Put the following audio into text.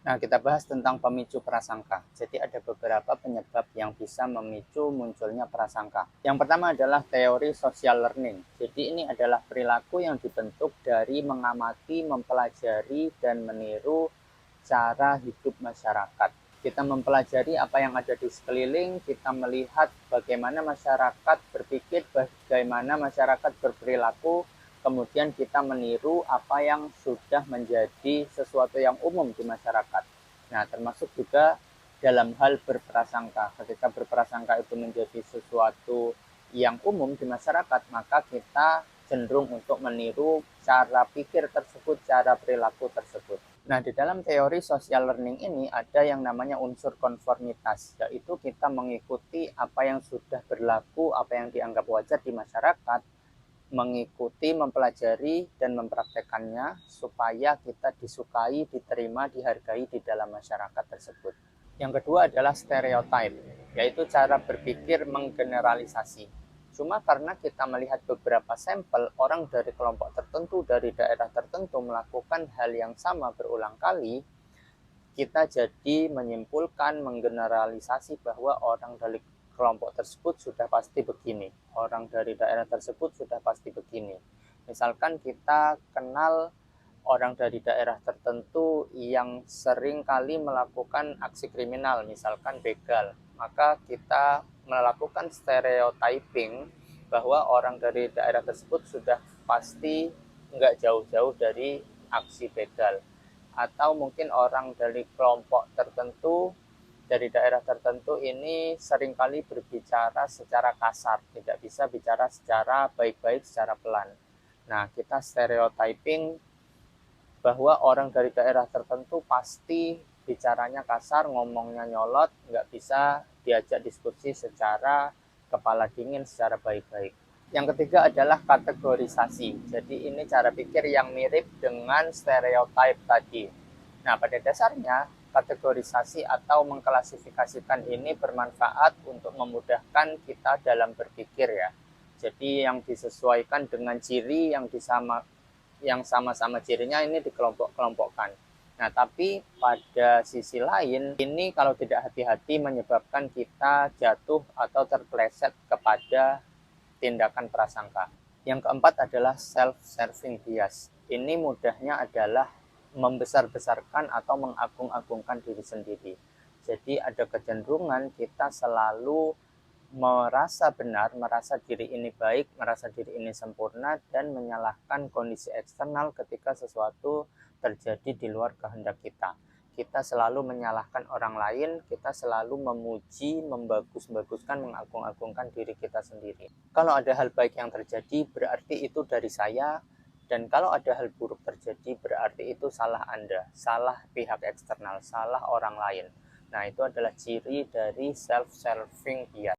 Nah, kita bahas tentang pemicu prasangka. Jadi ada beberapa penyebab yang bisa memicu munculnya prasangka. Yang pertama adalah teori social learning. Jadi ini adalah perilaku yang dibentuk dari mengamati, mempelajari, dan meniru cara hidup masyarakat. Kita mempelajari apa yang ada di sekeliling, kita melihat bagaimana masyarakat berpikir, bagaimana masyarakat berperilaku, kemudian kita meniru apa yang sudah menjadi sesuatu yang umum di masyarakat. Nah, termasuk juga dalam hal berprasangka. Ketika berprasangka itu menjadi sesuatu yang umum di masyarakat, maka kita cenderung untuk meniru cara pikir tersebut, cara perilaku tersebut. Nah, di dalam teori social learning ini ada yang namanya unsur konformitas, yaitu kita mengikuti apa yang sudah berlaku, apa yang dianggap wajar di masyarakat, mengikuti, mempelajari, dan mempraktekannya supaya kita disukai, diterima, dihargai di dalam masyarakat tersebut. Yang kedua adalah stereotype, yaitu cara berpikir menggeneralisasi. Cuma karena kita melihat beberapa sampel orang dari kelompok tertentu, dari daerah tertentu melakukan hal yang sama berulang kali, kita jadi menyimpulkan, menggeneralisasi bahwa orang dari kelompok tersebut sudah pasti begini, orang dari daerah tersebut sudah pasti begini. Misalkan kita kenal orang dari daerah tertentu yang sering kali melakukan aksi kriminal, misalkan begal, maka kita melakukan stereotyping bahwa orang dari daerah tersebut sudah pasti nggak jauh-jauh dari aksi begal. Atau mungkin orang dari kelompok tertentu, dari daerah tertentu ini seringkali berbicara secara kasar, tidak bisa bicara secara baik-baik, secara pelan. Nah, kita stereotyping bahwa orang dari daerah tertentu pasti bicaranya kasar, ngomongnya nyolot, nggak bisa diajak diskusi secara kepala dingin, secara baik-baik. Yang ketiga adalah kategorisasi. Jadi ini cara pikir yang mirip dengan stereotype tadi. Nah, pada dasarnya kategorisasi atau mengklasifikasikan ini bermanfaat untuk memudahkan kita dalam berpikir ya. Jadi yang disesuaikan dengan ciri yang sama-sama cirinya ini dikelompok-kelompokkan. Nah, tapi pada sisi lain, ini kalau tidak hati-hati menyebabkan kita jatuh atau terpleset kepada tindakan prasangka. Yang keempat adalah self-serving bias. Ini mudahnya adalah membesar-besarkan atau mengagung-agungkan diri sendiri. Jadi ada kecenderungan kita selalu merasa benar, merasa diri ini baik, merasa diri ini sempurna, dan menyalahkan kondisi eksternal ketika sesuatu terjadi di luar kehendak kita. Kita selalu menyalahkan orang lain, kita selalu memuji, membagus-baguskan, mengagung-agungkan diri kita sendiri. Kalau ada hal baik yang terjadi, berarti itu dari saya, dan kalau ada hal buruk terjadi, berarti itu salah Anda, salah pihak eksternal, salah orang lain. Nah, itu adalah ciri dari self-serving bias.